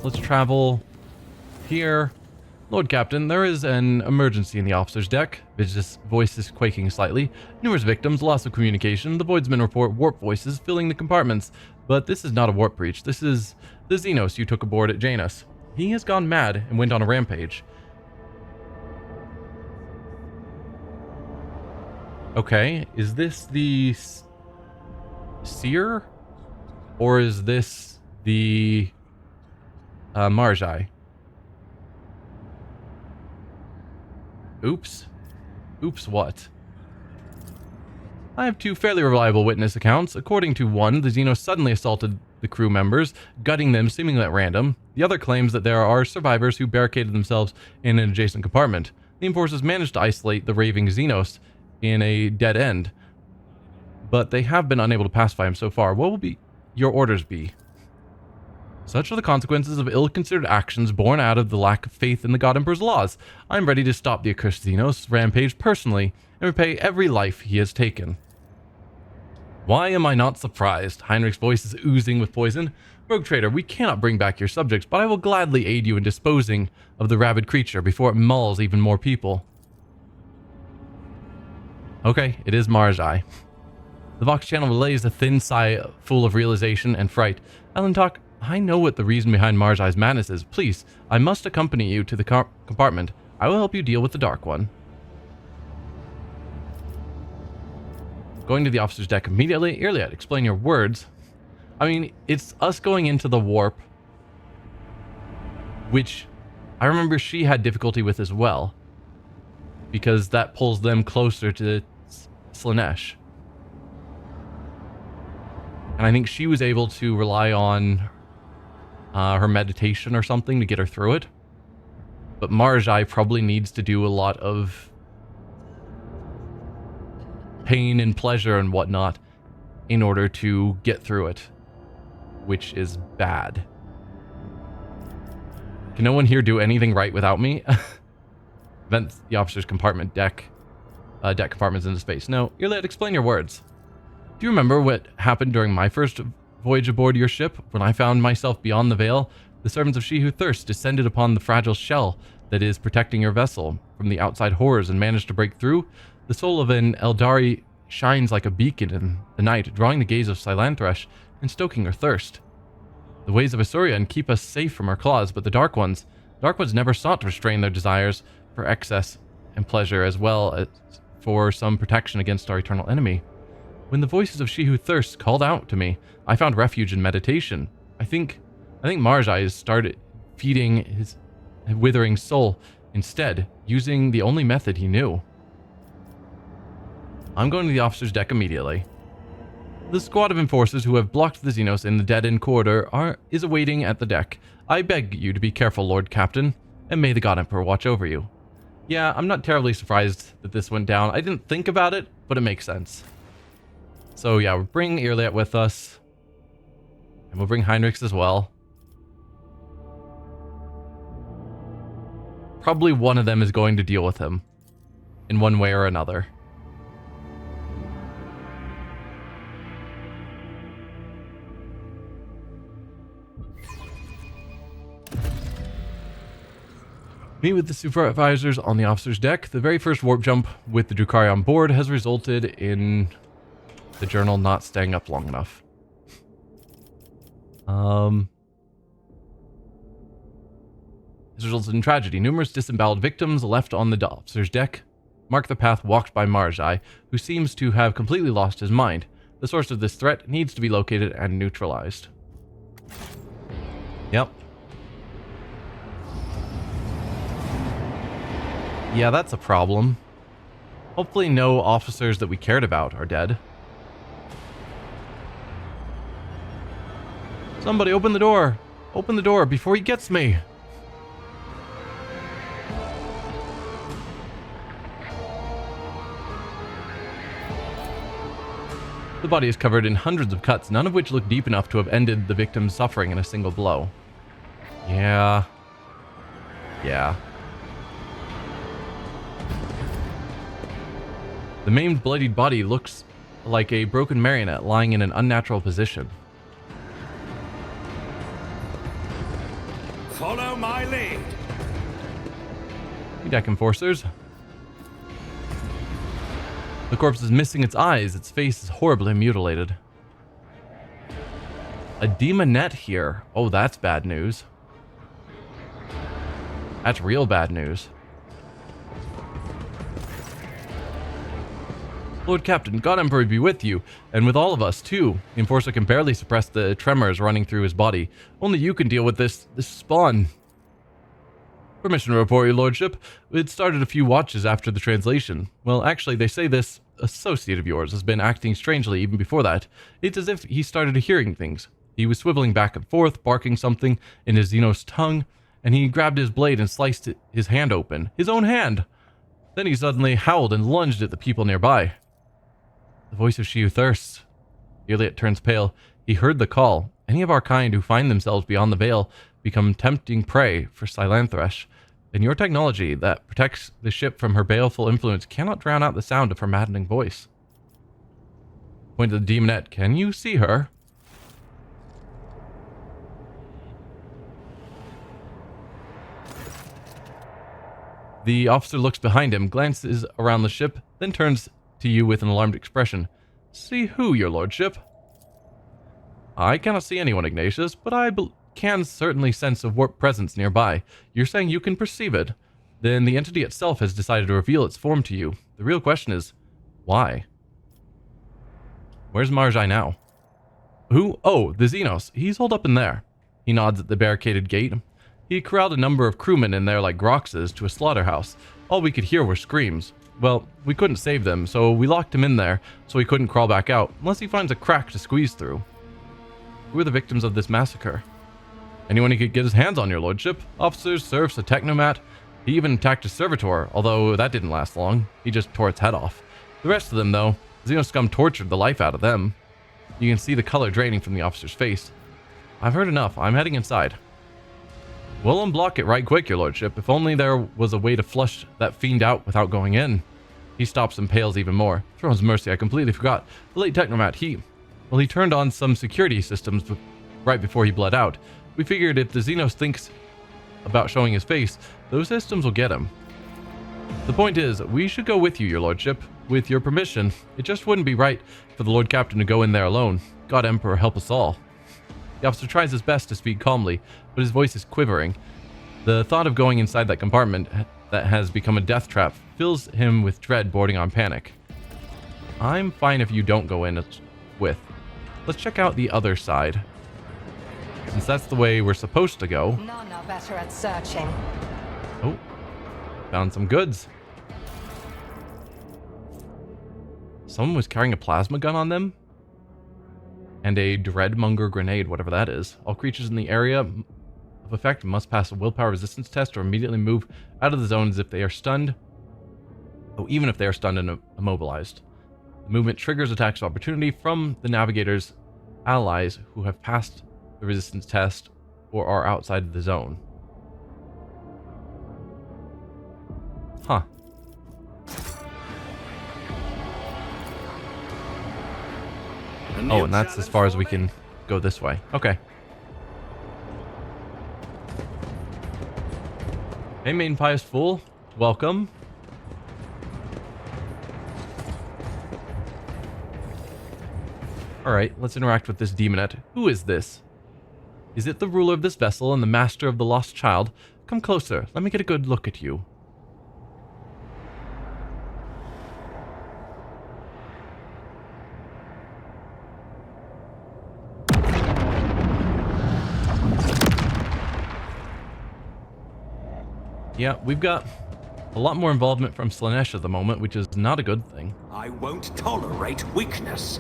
Let's travel here. Lord Captain, there is an emergency in the officer's deck. His voice is quaking slightly. Numerous victims, loss of communication. The Voidsmen report warp voices filling the compartments. But this is not a warp breach. This is the Xenos you took aboard at Janus. He has gone mad and went on a rampage. Okay, is this the Seer? Or is this the Marazhai? Oops. Oops, what? I have two fairly reliable witness accounts. According to one, the Xenos suddenly assaulted the crew members, gutting them seemingly at random. The other claims that there are survivors who barricaded themselves in an adjacent compartment. The forces managed to isolate the raving Xenos in a dead end, but they have been unable to pacify him so far. What will be your orders be? Such are the consequences of ill-considered actions born out of the lack of faith in the God Emperor's laws. I am ready to stop the accursed Xenos rampage personally and repay every life he has taken. Why am I not surprised? Heinrich's voice is oozing with poison. Rogue trader, we cannot bring back your subjects, but I will gladly aid you in disposing of the rabid creature before it mauls even more people. Okay, it is Marazhai. The Vox channel relays a thin sigh full of realization and fright. Alantok, I know what the reason behind Marazhai's madness is. Please, I must accompany you to the compartment. I will help you deal with the Dark One. Going to the officer's deck immediately. Iliad, explain your words. I mean, it's us going into the warp, which I remember she had difficulty with as well, because that pulls them closer to Slaanesh. And I think she was able to rely on her meditation or something to get her through it. But Marazhai probably needs to do a lot of pain and pleasure and whatnot in order to get through it, which is bad. Can no one here do anything right without me? Vent the officer's compartment deck compartments into space. No, Iliad, explain your words. Do you remember what happened during my first voyage aboard your ship? When I found myself beyond the veil, the servants of She Who Thirsts descended upon the fragile shell that is protecting your vessel from the outside horrors and managed to break through. The soul of an Eldari shines like a beacon in the night, drawing the gaze of Silanthresh and stoking her thirst. The ways of Asurian keep us safe from her claws, but the Dark Ones never sought to restrain their desires for excess and pleasure, as well as for some protection against our eternal enemy. When the voices of She Who Thirsts called out to me, I found refuge in meditation. I think Marazhai has started feeding his withering soul instead, using the only method he knew. I'm going to the officer's deck immediately. The squad of enforcers who have blocked the Xenos in the dead-end corridor is awaiting at the deck. I beg you to be careful, Lord Captain, and may the God Emperor watch over you. Yeah, I'm not terribly surprised that this went down. I didn't think about it, but it makes sense. So yeah, we'll bring Iliad with us. And we'll bring Heinrichs as well. Probably one of them is going to deal with him in one way or another. Meet with the supervisors on the officer's deck. The very first warp jump with the Drukhari on board has resulted in the journal not staying up long enough. This resulted in tragedy. Numerous disemboweled victims left on the officer's deck mark the path walked by Marazhai, who seems to have completely lost his mind. The source of this threat needs to be located and neutralized. Yep. Yeah, that's a problem. Hopefully no officers that we cared about are dead. Somebody open the door! Open the door before he gets me! The body is covered in hundreds of cuts, none of which look deep enough to have ended the victim's suffering in a single blow. Yeah. The maimed, bloodied body looks like a broken marionette lying in an unnatural position. Follow my lead. Deck enforcers. The corpse is missing its eyes. Its face is horribly mutilated. A demonette here. Oh, that's bad news. That's real bad news. Lord Captain, God Emperor be with you, and with all of us, too. The Enforcer can barely suppress the tremors running through his body. Only you can deal with this spawn. Permission to report, your lordship. It started a few watches after the translation. Well, actually, they say this associate of yours has been acting strangely even before that. It's as if he started hearing things. He was swiveling back and forth, barking something in his xenos tongue, and he grabbed his blade and sliced his hand open. His own hand! Then he suddenly howled and lunged at the people nearby. The voice of she who thirsts. Eliot turns pale. He heard the call. Any of our kind who find themselves beyond the veil become tempting prey for Silanthresh. And your technology that protects the ship from her baleful influence cannot drown out the sound of her maddening voice. Point to the demonette. Can you see her? The officer looks behind him, glances around the ship, then turns to you with an alarmed expression. See who, your lordship? I cannot see anyone, Ignatius, but I can certainly sense a warp presence nearby. You're saying you can perceive it? Then the entity itself has decided to reveal its form to you. The real question is, why? Where's Marazhai now? Who? Oh, the Xenos. He's holed up in there. He nods at the barricaded gate. He corralled a number of crewmen in there like Groxes to a slaughterhouse. All we could hear were screams. Well, we couldn't save them, so we locked him in there so he couldn't crawl back out, unless he finds a crack to squeeze through. Who are the victims of this massacre? Anyone he could get his hands on, your lordship. Officers, serfs, a technomat. He even attacked a servitor, although that didn't last long. He just tore its head off. The rest of them, though, Xenoscum tortured the life out of them. You can see the color draining from the officer's face. I've heard enough. I'm heading inside. We'll unblock it right quick, your lordship. If only there was a way to flush that fiend out without going in. He stops and pales even more. Throne's mercy, I completely forgot. The late technomat, he turned on some security systems right before he bled out. We figured if the Xenos thinks about showing his face, those systems will get him. The point is, we should go with you, your lordship. With your permission, it just wouldn't be right for the Lord Captain to go in there alone. God Emperor help us all. The officer tries his best to speak calmly, but his voice is quivering. The thought of going inside that compartment that has become a death trap fills him with dread bordering on panic. I'm fine if you don't go in with. Let's check out the other side. Since that's the way we're supposed to go. None are better at searching. Oh, found some goods. Someone was carrying a plasma gun on them? And a Dreadmonger grenade, whatever that is. All creatures in the area of effect must pass a willpower resistance test or immediately move out of the zone as if they are stunned. Oh, even if they are stunned and immobilized. The movement triggers attacks of opportunity from the navigator's allies who have passed the resistance test or are outside of the zone. Huh. Oh, and that's as far as we can go this way. Okay. Hey, main pious fool. Welcome. Alright, let's interact with this demonette. Who is this? Is it the ruler of this vessel and the master of the lost child? Come closer. Let me get a good look at you. Yeah, we've got a lot more involvement from Slaanesh at the moment, which is not a good thing. I won't tolerate weakness.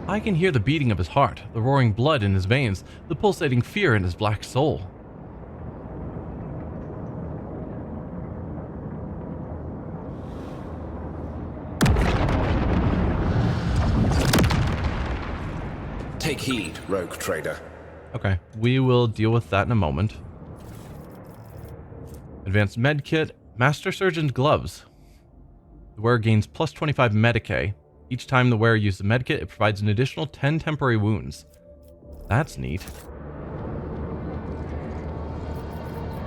I can hear the beating of his heart, the roaring blood in his veins, the pulsating fear in his black soul. Take heed, rogue trader. Okay, we will deal with that in a moment. Advanced medkit, Master Surgeon's gloves. The wearer gains plus 25 Medicae. Each time the wearer uses a medkit, it provides an additional 10 temporary wounds. That's neat.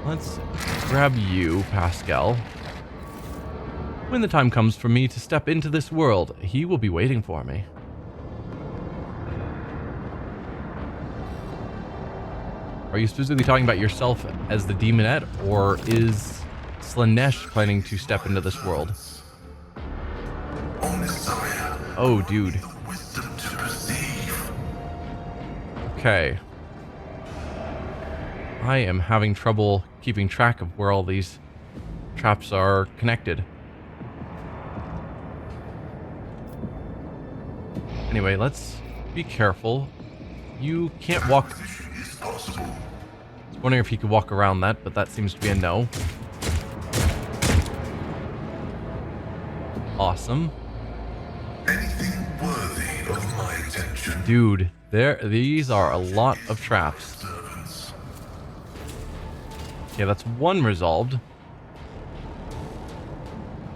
Let's grab you, Pascal. When the time comes for me to step into this world, he will be waiting for me. Are you specifically talking about yourself as the demonette, or is Slanesh planning to step into this world? Oh, dude. Okay. I am having trouble keeping track of where all these traps are connected. Anyway, let's be careful. You can't walk. I was wondering if he could walk around that, but that seems to be a no. Awesome. Anything worthy of my attention? Dude, these are a lot of traps. Okay, that's one resolved.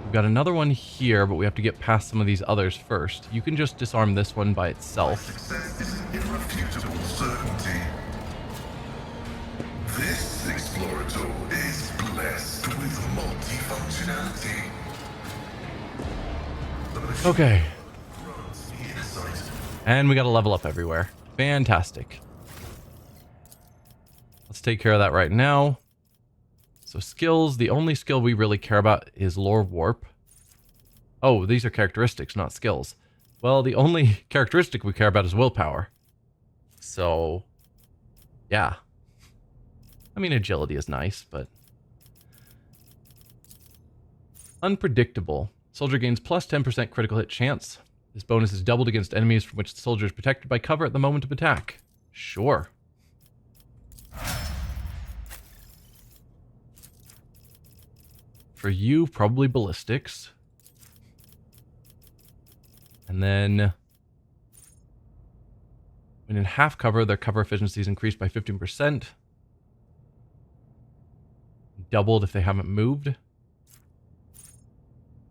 We've got another one here, but we have to get past some of these others first. You can just disarm this one by itself. Success is an irrefutable certainty. This explorator is blessed with multifunctionality. Okay. And we got to level up everywhere. Fantastic. Let's take care of that right now. So skills, the only skill we really care about is lore warp. Oh, these are characteristics, not skills. Well, the only characteristic we care about is willpower. So, yeah. I mean, agility is nice, but... Unpredictable. Soldier gains plus 10% critical hit chance. This bonus is doubled against enemies from which the soldier is protected by cover at the moment of attack. Sure. For you, probably ballistics. And then when in half cover, their cover efficiency is increased by 15%. Doubled if they haven't moved.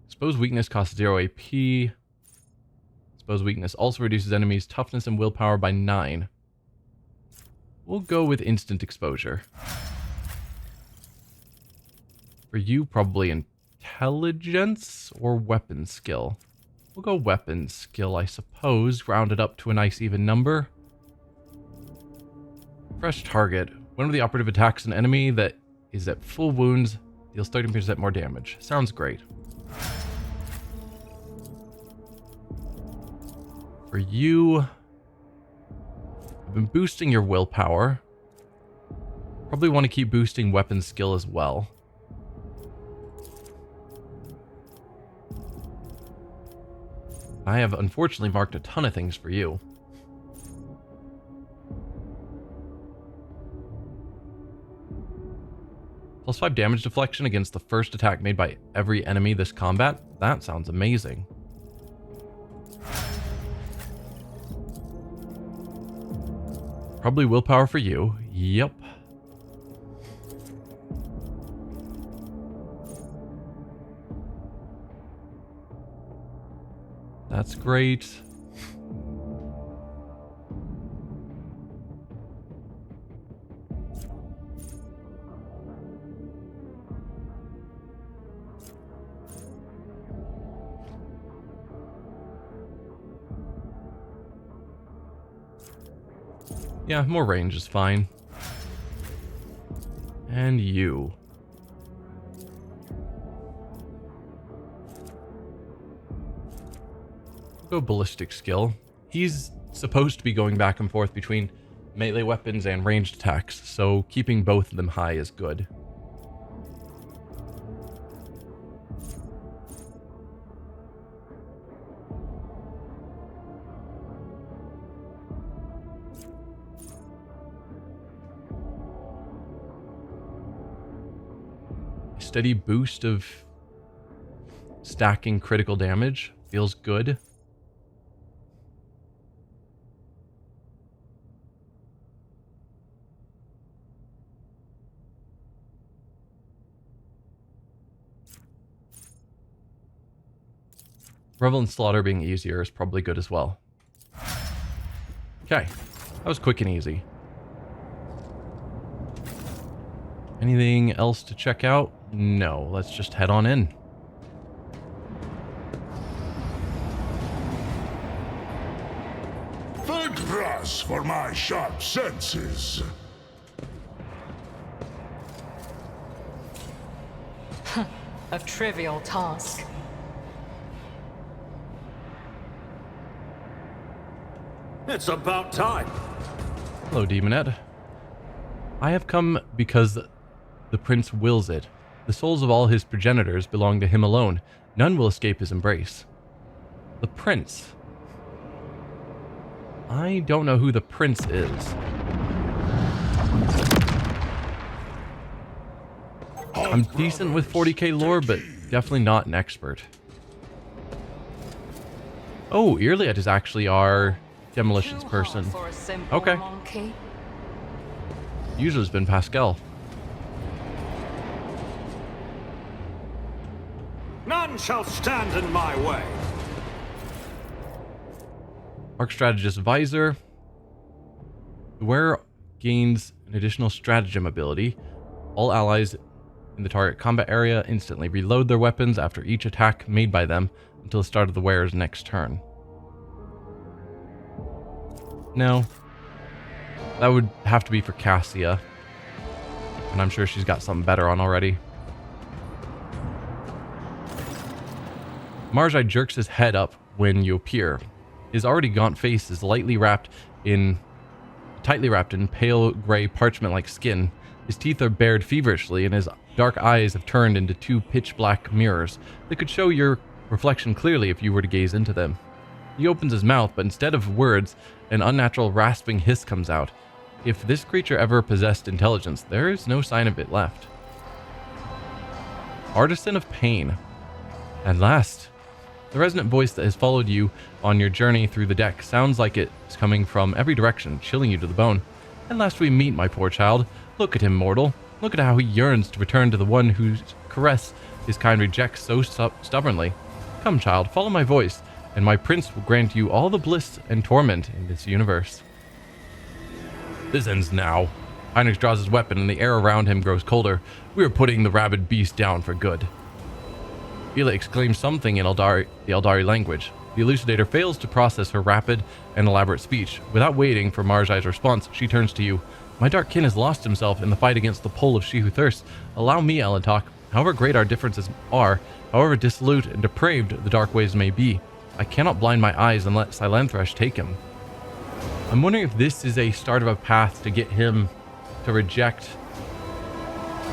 Expose weakness costs 0 AP. Expose weakness also reduces enemies' toughness and willpower by 9. We'll go with instant exposure. For you, probably intelligence or weapon skill. We'll go weapon skill, I suppose, rounded up to a nice even number. Fresh target. Whenever the operative attacks an enemy that is at full wounds, deals 13% more damage. Sounds great. For you, I've been boosting your willpower. Probably want to keep boosting weapon skill as well. I have unfortunately marked a ton of things for you. Plus 5 damage deflection against the first attack made by every enemy this combat. That sounds amazing. Probably willpower for you. Yep. That's great. Yeah, more range is fine. And you. Go ballistic skill. He's supposed to be going back and forth between melee weapons and ranged attacks, so keeping both of them high is good. Steady boost of stacking critical damage feels good. Revel and Slaughter being easier is probably good as well. Okay, that was quick and easy. Anything else to check out? No, let's just head on in. Thank brass for my sharp senses. A trivial task. It's about time. Hello, Demonette. I have come because the prince wills it. The souls of all his progenitors belong to him alone. None will escape his embrace. The prince. I don't know who the prince is. I'm decent with 40k lore, but definitely not an expert. Oh, Irliet is actually our demolitions person. Okay. Monkey. Usually it's been Pascal. None shall stand in my way. Arc Strategist Visor. The wearer gains an additional stratagem ability. All allies in the target combat area instantly reload their weapons after each attack made by them until the start of the wearer's next turn. No. That would have to be for Cassia. And I'm sure she's got something better on already. Marazhai jerks his head up when you appear. His already gaunt face is tightly wrapped in pale gray parchment-like skin. His teeth are bared feverishly, and his dark eyes have turned into two pitch-black mirrors that could show your reflection clearly if you were to gaze into them. He opens his mouth, but instead of words, an unnatural rasping hiss comes out. If this creature ever possessed intelligence, there is no sign of it left. Artisan of Pain. At last. The resonant voice that has followed you on your journey through the deck sounds like it's coming from every direction, chilling you to the bone. At last we meet, my poor child. Look at him, mortal. Look at how he yearns to return to the one whose caress his kind rejects so stubbornly. Come, child, follow my voice, and my prince will grant you all the bliss and torment in this universe. This ends now. Heinrich draws his weapon, and the air around him grows colder. We are putting the rabid beast down for good. Ela exclaims something in the Eldari language. The elucidator fails to process her rapid and elaborate speech. Without waiting for Marazhai's response, she turns to you. My dark kin has lost himself in the fight against the pull of She Who Thirsts. Allow me, Elentok. However great our differences are, however dissolute and depraved the dark ways may be, I cannot blind my eyes and let Silanthresh take him. I'm wondering if this is a start of a path to get him to reject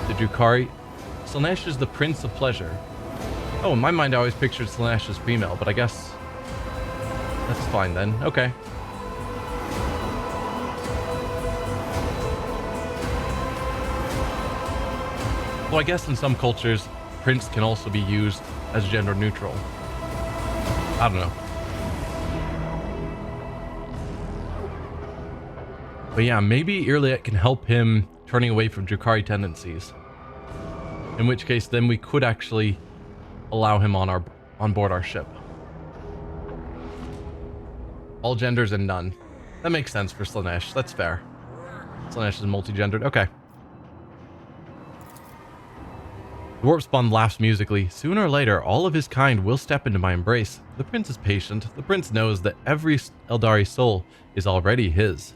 the Drukhari. Slaanesh is the Prince of Pleasure. Oh, in my mind I always pictured Slaanesh as female, but I guess that's fine then. Okay. Well, I guess in some cultures, Prince can also be used as gender neutral. I don't know. But yeah, maybe Irliet can help him turning away from Drukhari tendencies. In which case, then we could actually allow him on board our ship. All genders and none. That makes sense for Slaanesh. That's fair. Slaanesh is multi-gendered. Okay. The warp spawn laughs musically. Sooner or later, all of his kind will step into my embrace. The prince is patient. The prince knows that every Eldari soul is already his.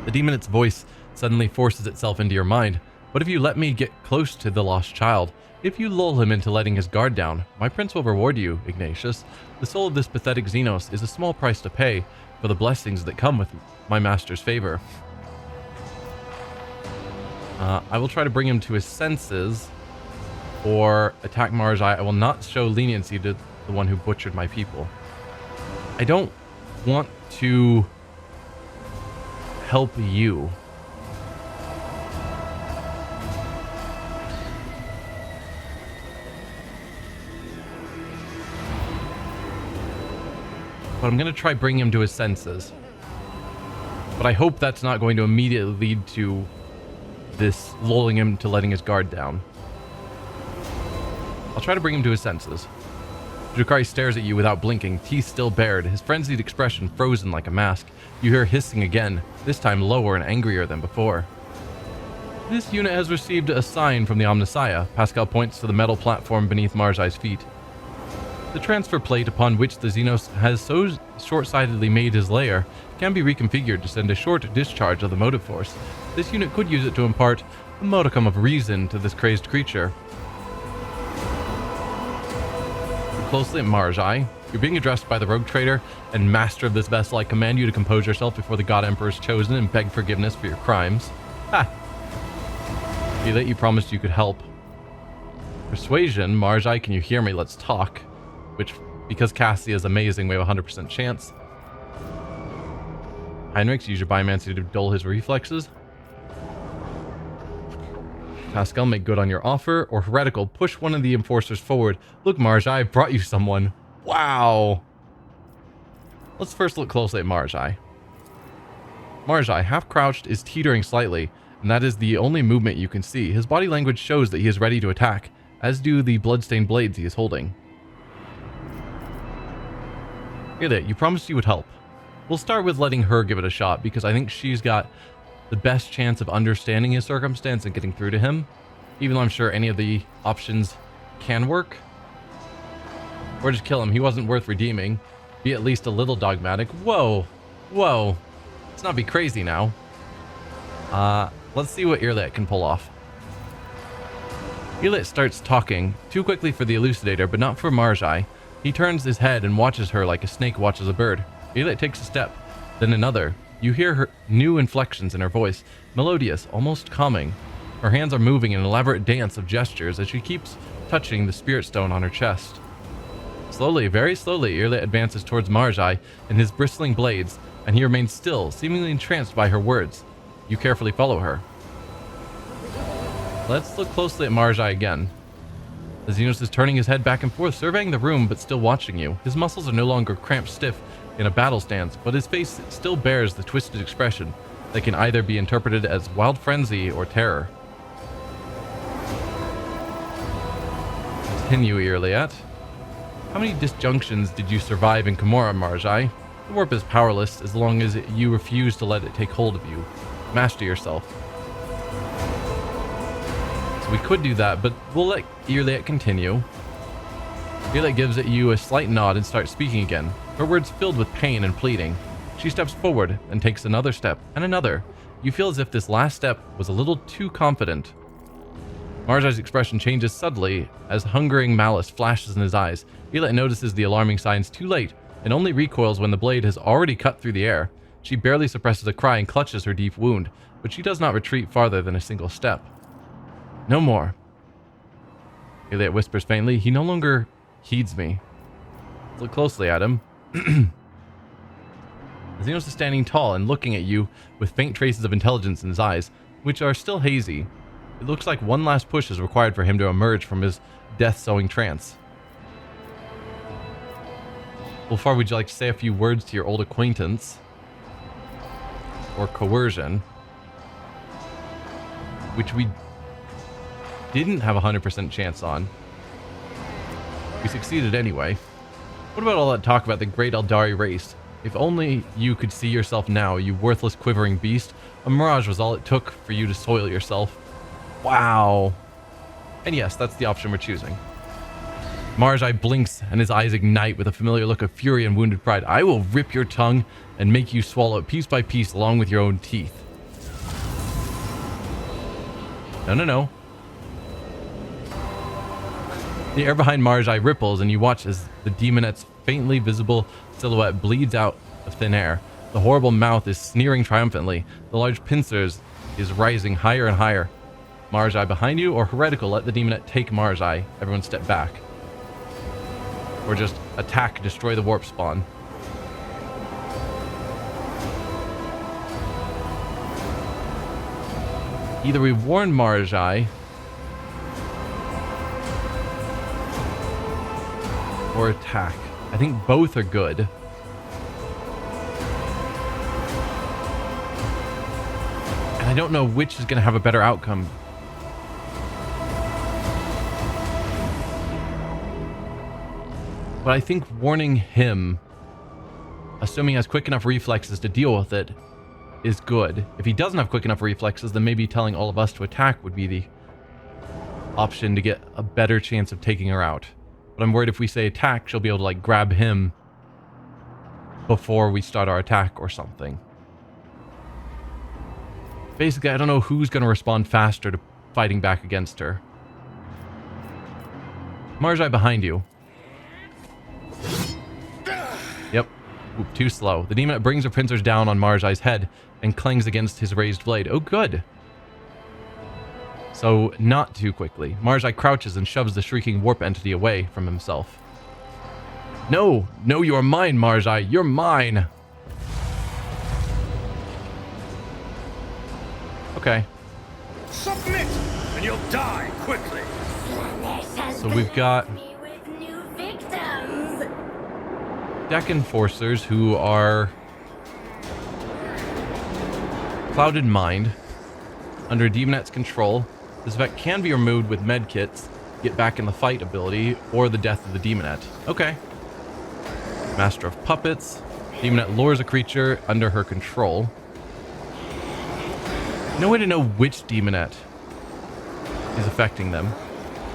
The demonet's voice suddenly forces itself into your mind. But if you let me get close to the lost child, if you lull him into letting his guard down, my prince will reward you, Ignatius. The soul of this pathetic xenos is a small price to pay for the blessings that come with my master's favor. I will try to bring him to his senses or attack Marazhai. I will not show leniency to the one who butchered my people. I don't want to help you. But I'm going to try bring him to his senses. But I hope that's not going to immediately lead to this lulling him to letting his guard down. I'll try to bring him to his senses. Drukhari stares at you without blinking, teeth still bared, his frenzied expression frozen like a mask. You hear hissing again, this time lower and angrier than before. This unit has received a sign from the Omnissiah. Pascal points to the metal platform beneath Marazhai's feet. The transfer plate upon which the Xenos has so short-sightedly made his lair can be reconfigured to send a short discharge of the motive force. This unit could use it to impart a modicum of reason to this crazed creature. Look closely at Marazhai. You're being addressed by the rogue trader and master of this vessel. I command you to compose yourself before the God Emperor is chosen and beg forgiveness for your crimes. Ha! You promised you could help. Persuasion. Marazhai, can you hear me? Let's talk. Which, because Cassie is amazing, we have a 100% chance. Heinrichs, use your biomancy to dull his reflexes. Pascal, make good on your offer. Or Heretical, push one of the enforcers forward. Look, Marazhai, I brought you someone. Wow. Let's first look closely at Marazhai. Marazhai, half crouched, is teetering slightly, and that is the only movement you can see. His body language shows that he is ready to attack, as do the bloodstained blades he is holding. You promised you would help. We'll start with letting her give it a shot, because I think she's got the best chance of understanding his circumstance and getting through to him, even though I'm sure any of the options can work. Or just kill him. He wasn't worth redeeming. Be at least a little dogmatic. Whoa. Whoa. Let's not be crazy now. Let's see what Irlit can pull off. Irlit starts talking, too quickly for the elucidator, but not for Marazhai. He turns his head and watches her like a snake watches a bird. Irlit takes a step, then another. You hear her new inflections in her voice, melodious, almost calming. Her hands are moving in an elaborate dance of gestures as she keeps touching the spirit stone on her chest. Slowly, very slowly, Irlit advances towards Marazhai and his bristling blades, and he remains still, seemingly entranced by her words. You carefully follow her. Let's look closely at Marazhai again. The Xenos is turning his head back and forth, surveying the room but still watching you. His muscles are no longer cramped stiff in a battle stance, but his face still bears the twisted expression that can either be interpreted as wild frenzy or terror. Continue, Irliat. How many disjunctions did you survive in Komora, Marazhai? The warp is powerless as long as you refuse to let it take hold of you. Master yourself. So we could do that, but we'll let Irliat continue. Irliat gives at you a slight nod and starts speaking again, her words filled with pain and pleading. She steps forward and takes another step, and another. You feel as if this last step was a little too confident. Marazhai's expression changes subtly as hungering malice flashes in his eyes. Irliat notices the alarming signs too late and only recoils when the blade has already cut through the air. She barely suppresses a cry and clutches her deep wound, but she does not retreat farther than a single step. No more. Irliat whispers faintly, he no longer heeds me. Look closely at him. Xenos is standing tall and looking at you with faint traces of intelligence in his eyes, which are still hazy. It looks like one last push is required for him to emerge from his death-sowing trance. Ulfar, would you like to say a few words to your old acquaintance? Or coercion? Which we didn't have a 100% chance on. We succeeded anyway. What about all that talk about the great Eldari race? If only you could see yourself now, you worthless quivering beast. A mirage was all it took for you to soil yourself. Wow. And yes, that's the option we're choosing. Marazhai blinks and his eyes ignite with a familiar look of fury and wounded pride. I will rip your tongue and make you swallow it piece by piece along with your own teeth. No. The air behind Marazhai ripples and you watch as the demonette's faintly visible silhouette bleeds out of thin air. The horrible mouth is sneering triumphantly. The large pincers is rising higher and higher. Marazhai behind you, or Heretical, let the demonette take Marazhai. Everyone step back. Or just attack, destroy the warp spawn. Either we warn Marazhai or attack. I think both are good. And I don't know which is going to have a better outcome. But I think warning him, assuming he has quick enough reflexes to deal with it, is good. If he doesn't have quick enough reflexes, then maybe telling all of us to attack would be the option to get a better chance of taking her out. But I'm worried if we say attack, she'll be able to like grab him before we start our attack or something. Basically, I don't know who's going to respond faster to fighting back against her. Marazhai behind you. Yep. Oop, too slow. The demon brings her pincers down on Marazhai's head and clings against his raised blade. Oh, good. So, not too quickly. Marazhai crouches and shoves the shrieking warp entity away from himself. No! No, you are mine, Marazhai! You're mine! Okay. Submit, and you'll die quickly. So we've got deck enforcers who are clouded mind under Demonet's control. This effect can be removed with medkits, get back in the fight ability, or the death of the Demonet. Okay. Master of Puppets. Demonet lures a creature under her control. No way to know which Demonet is affecting them.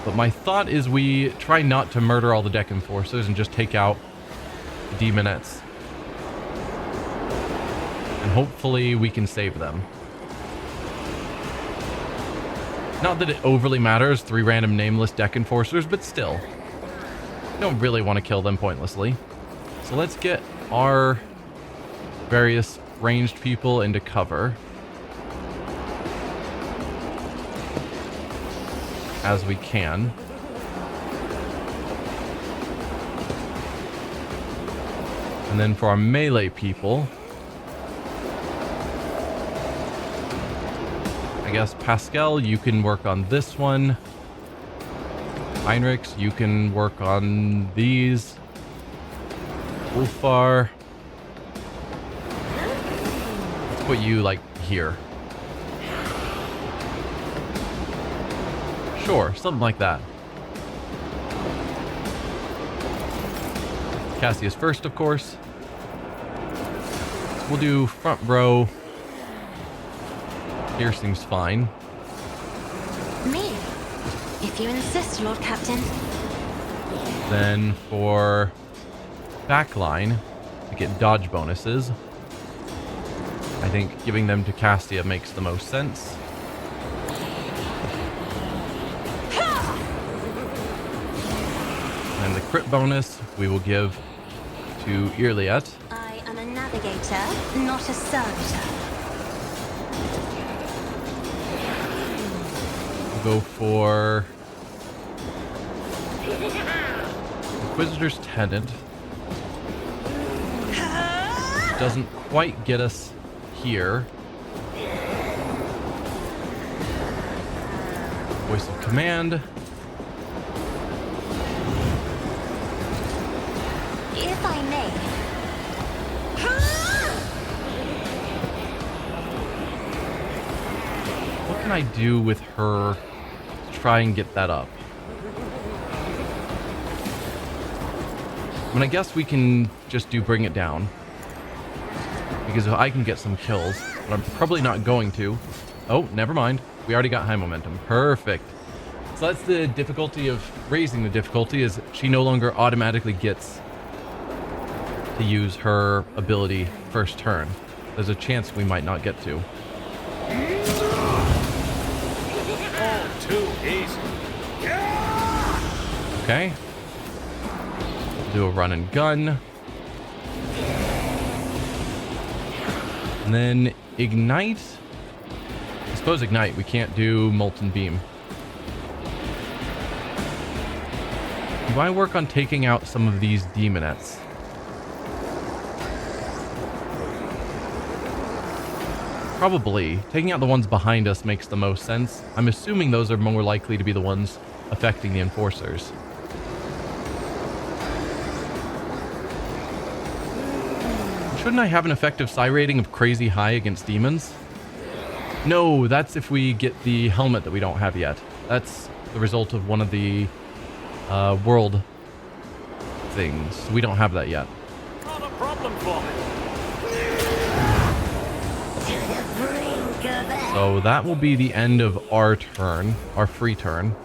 But my thought is we try not to murder all the deck enforcers and just take out the Demonets. And hopefully we can save them. Not that it overly matters, 3 random nameless deck enforcers, but still. We don't really want to kill them pointlessly. So let's get our various ranged people into cover. As we can. And then for our melee people, I guess Pascal, you can work on this one. Heinrichs, you can work on these. Ulfar. Let's put you like here. Sure, something like that. Cassius first, of course. We'll do front row. Piercing's fine. Me, if you insist, Lord Captain. Then for backline, to get dodge bonuses, I think giving them to Cassia makes the most sense. And the crit bonus we will give to Irliet. I am a navigator, not a servitor. We'll go for Inquisitor's Tenant. Which doesn't quite get us here. Voice of Command. If I may. What can I do with her to try and get that up? I mean, I guess we can just do bring it down. Because I can get some kills, but I'm probably not going to. Oh, never mind. We already got high momentum. Perfect. So that's the difficulty of raising the difficulty, is she no longer automatically gets to use her ability first turn. There's a chance we might not get to. All too easy. Okay. Do a run and gun. And then ignite. I suppose ignite. We can't do molten beam. Do I work on taking out some of these demonettes? Probably. Taking out the ones behind us makes the most sense. I'm assuming those are more likely to be the ones affecting the enforcers. Shouldn't I have an effective psi rating of crazy high against demons? No, that's if we get the helmet that we don't have yet. That's the result of one of the world things. We don't have that yet. Not a problem for me. So that will be the end of our turn, our free turn.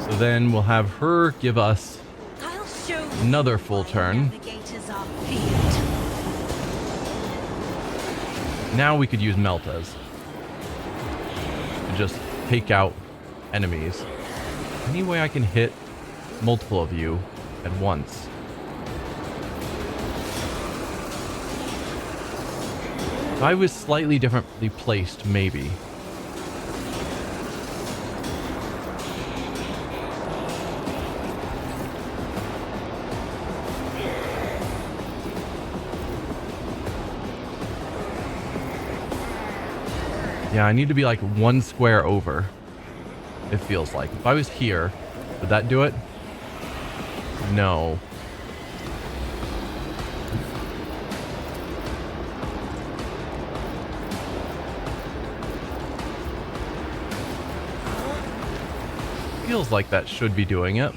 So then we'll have her give us I'll show you another full turn. navigators are feared. Now we could use Meltas to just take out enemies. Any way I can hit multiple of you at once? If I was slightly differently placed, maybe. Yeah, I need to be like one square over, it feels like. If I was here, would that do it? No. Feels like that should be doing it.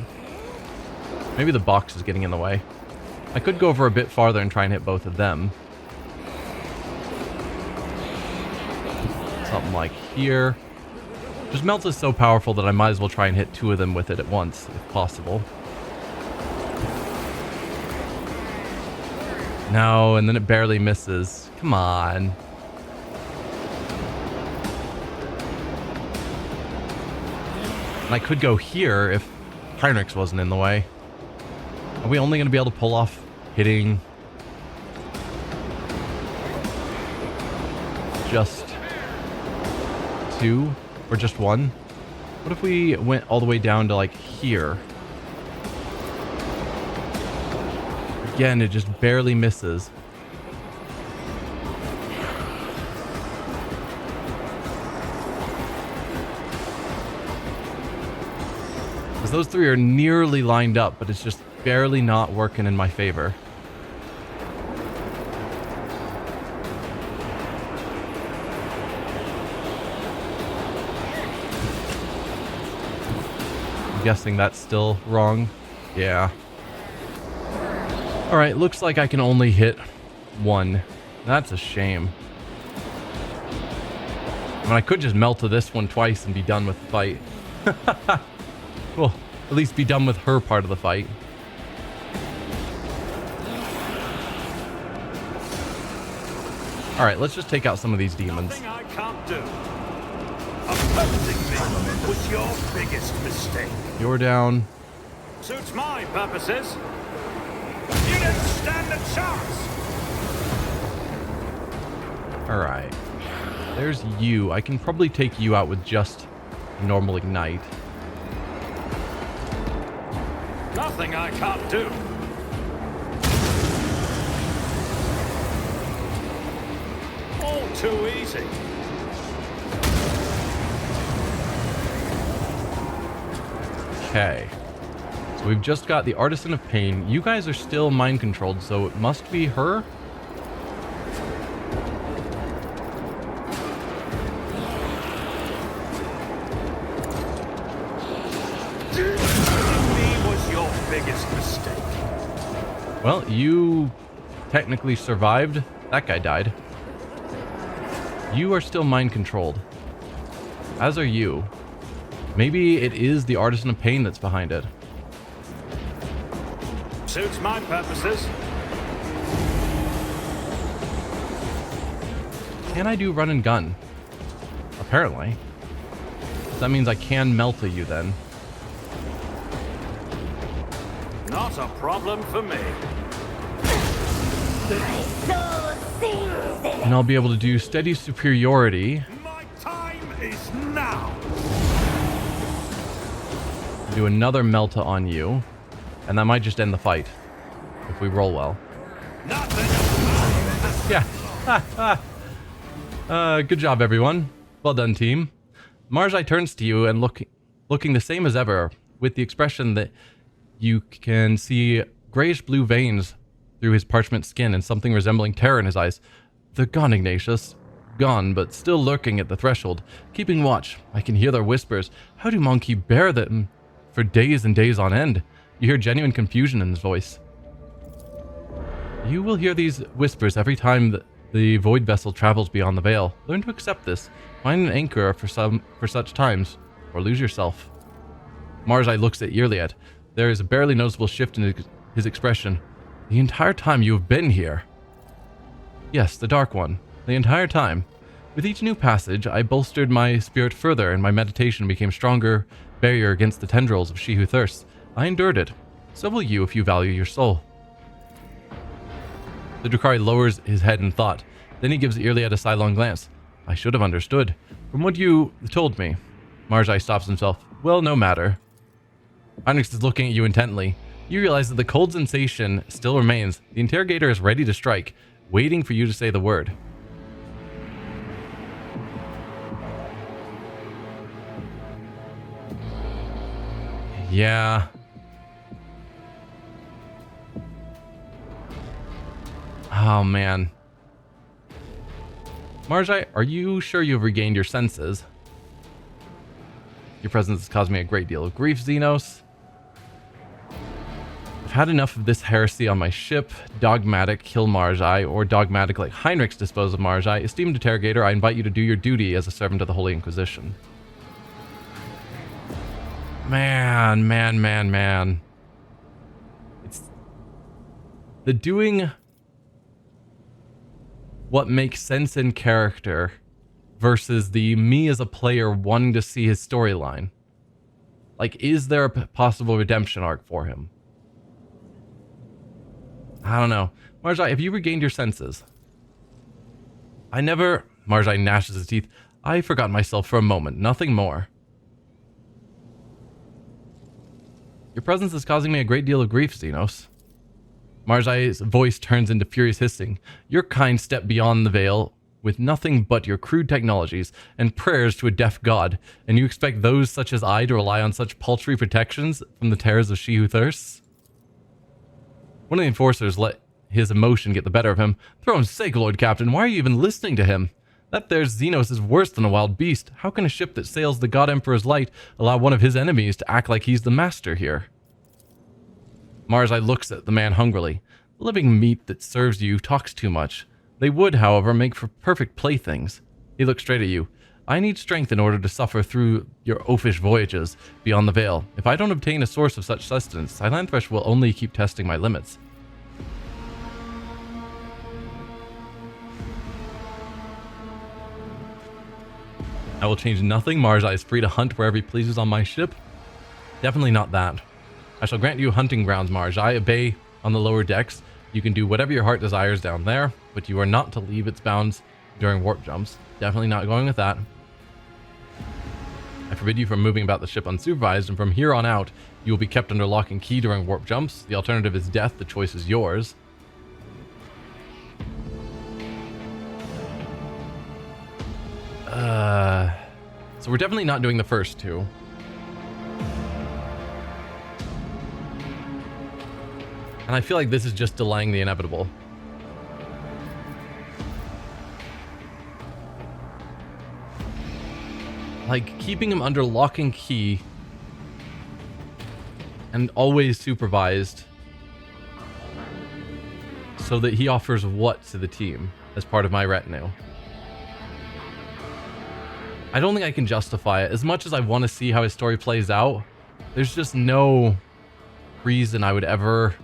Maybe the box is getting in the way. I could go over a bit farther and try and hit both of them. Something like here. Just Melt is so powerful that I might as well try and hit two of them with it at once, if possible. No, and then it barely misses. Come on. And I could go here if Heinrichs wasn't in the way. Are we only going to be able to pull off hitting just two or just one? What if we went all the way down to like here? Again, it just barely misses. Because those three are nearly lined up, but it's just barely not working in my favor. I'm guessing that's still wrong. Yeah. Alright, looks like I can only hit one. That's a shame. I mean, I could just melt to this one twice and be done with the fight. Well, at least be done with her part of the fight. Alright, let's just take out some of these demons. Nothing I can't do. Opposing me was your biggest mistake. You're down. Suits my purposes. You didn't stand a chance. Alright. There's you. I can probably take you out with just normal ignite. Nothing I can't do. All too easy. Okay. So we've just got the Artisan of Pain. You guys are still mind controlled, so it must be her. Me was your biggest mistake. Well, you technically survived. That guy died. You are still mind controlled. As are you. Maybe it is the Artisan of Pain that's behind it. Suits my purposes. Can I do run and gun? Apparently. That means I can melt you then. Not a problem for me. My soul sings it. And I'll be able to do steady superiority. My time is now. Do another Melta on you. And that might just end the fight. If we roll well. Nothing. Yeah. Good job, everyone. Well done, team. Marazhai turns to you and looking the same as ever, with the expression that you can see grayish-blue veins through his parchment skin and something resembling terror in his eyes. They're gone, Ignatius. Gone, but still lurking at the threshold. Keeping watch. I can hear their whispers. How do Monkey bear them for days and days on end? You hear genuine confusion in his voice. You will hear these whispers every time the void vessel travels beyond the veil. Learn to accept this. Find an anchor for such times, or lose yourself. Marazhai looks at Iliad. There is a barely noticeable shift in his expression. The entire time you have been here. Yes, the Dark One. The entire time. With each new passage, I bolstered my spirit further, and my meditation became a stronger barrier against the tendrils of She Who Thirsts. I endured it. So will you if you value your soul. The Drukhari lowers his head in thought. Then he gives Iliad a sidelong glance. I should have understood. From what you told me. Marazhai stops himself. Well, no matter. Heinrich is looking at you intently. You realize that the cold sensation still remains. The interrogator is ready to strike, waiting for you to say the word. Yeah. Oh, man. Marazhai, are you sure you've regained your senses? Your presence has caused me a great deal of grief, Xenos. I've had enough of this heresy on my ship. Dogmatic, kill Marazhai, or dogmatic like Heinrich's dispose of Marazhai. Esteemed interrogator, I invite you to do your duty as a servant of the Holy Inquisition. Man. It's the doing what makes sense in character versus the me as a player wanting to see his storyline. Like, is there a possible redemption arc for him? I don't know. Marazhai, have you regained your senses? Marazhai gnashes his teeth. I forgot myself for a moment, nothing more. Your presence is causing me a great deal of grief, Xenos. Marazhai's voice turns into furious hissing. Your kind step beyond the veil with nothing but your crude technologies and prayers to a deaf god, and you expect those such as I to rely on such paltry protections from the terrors of She Who Thirsts? One of the enforcers let his emotion get the better of him. Throne's sake, Lord Captain, why are you even listening to him? That there's Xenos is worse than a wild beast. How can a ship that sails the God Emperor's light allow one of his enemies to act like he's the master here? Marazhai looks at the man hungrily. The living meat that serves you talks too much. They would, however, make for perfect playthings. He looks straight at you. I need strength in order to suffer through your oafish voyages beyond the veil. If I don't obtain a source of such sustenance, Silantresh will only keep testing my limits. I will change nothing. Marazhai is free to hunt wherever he pleases on my ship. Definitely not that. I shall grant you hunting grounds, Marazhai. A bay on the lower decks. You can do whatever your heart desires down there, but you are not to leave its bounds during warp jumps. Definitely not going with that. I forbid you from moving about the ship unsupervised, and from here on out, you will be kept under lock and key during warp jumps. The alternative is death. The choice is yours. So we're definitely not doing the first two. And I feel like this is just delaying the inevitable. Like, keeping him under lock and key and always supervised so that he offers what to the team as part of my retinue? I don't think I can justify it. As much as I want to see how his story plays out, there's just no reason I would ever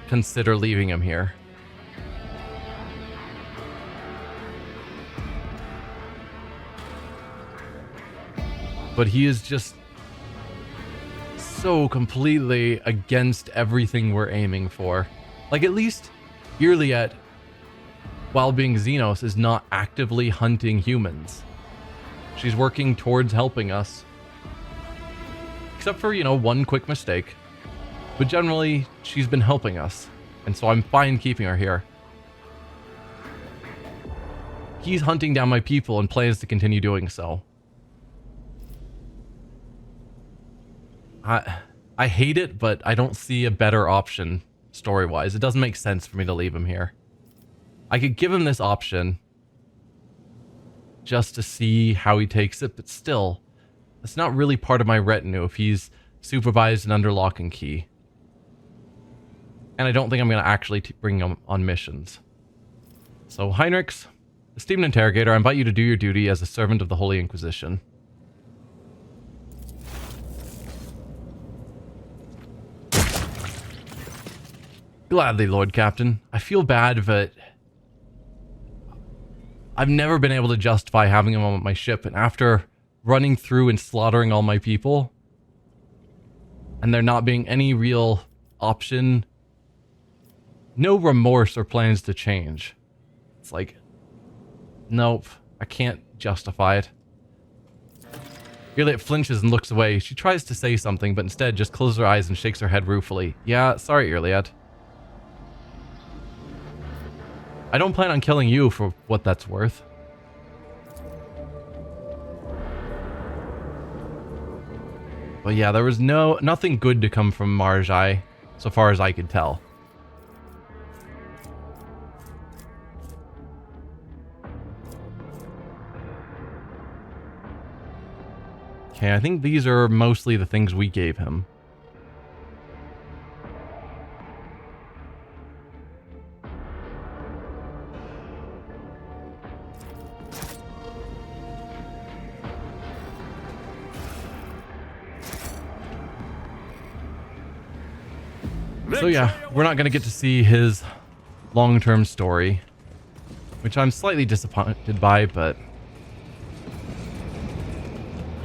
consider leaving him here. But he is just so completely against everything we're aiming for. Like, at least Iliad, while being Xenos, is not actively hunting humans. She's working towards helping us. Except for, one quick mistake. But generally, she's been helping us. And so I'm fine keeping her here. He's hunting down my people and plans to continue doing so. I hate it, but I don't see a better option story-wise. It doesn't make sense for me to leave him here. I could give him this option just to see how he takes it, but still, it's not really part of my retinue if he's supervised and under lock and key. And I don't think I'm going to actually bring him on missions. So, Heinrichs, esteemed interrogator, I invite you to do your duty as a servant of the Holy Inquisition. Gladly, Lord Captain. I feel bad, but I've never been able to justify having him on my ship, and after running through and slaughtering all my people, and there not being any real option, no remorse or plans to change. It's like, nope, I can't justify it. Iliad flinches and looks away. She tries to say something, but instead just closes her eyes and shakes her head ruefully. Yeah, sorry, Iliad. I don't plan on killing you for what that's worth. But yeah, there was nothing good to come from Marazhai, so far as I could tell. Okay, I think these are mostly the things we gave him. So yeah, we're not going to get to see his long-term story, which I'm slightly disappointed by, but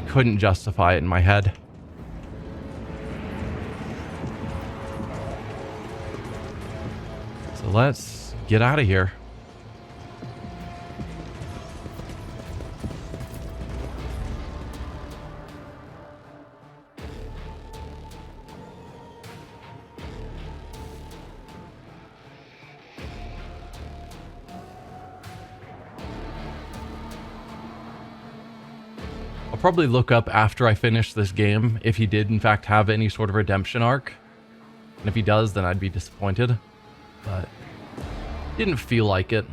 I couldn't justify it in my head. So let's get out of here. I'll probably look up after I finish this game if he did in fact have any sort of redemption arc. And if he does, then I'd be disappointed. But didn't feel like it.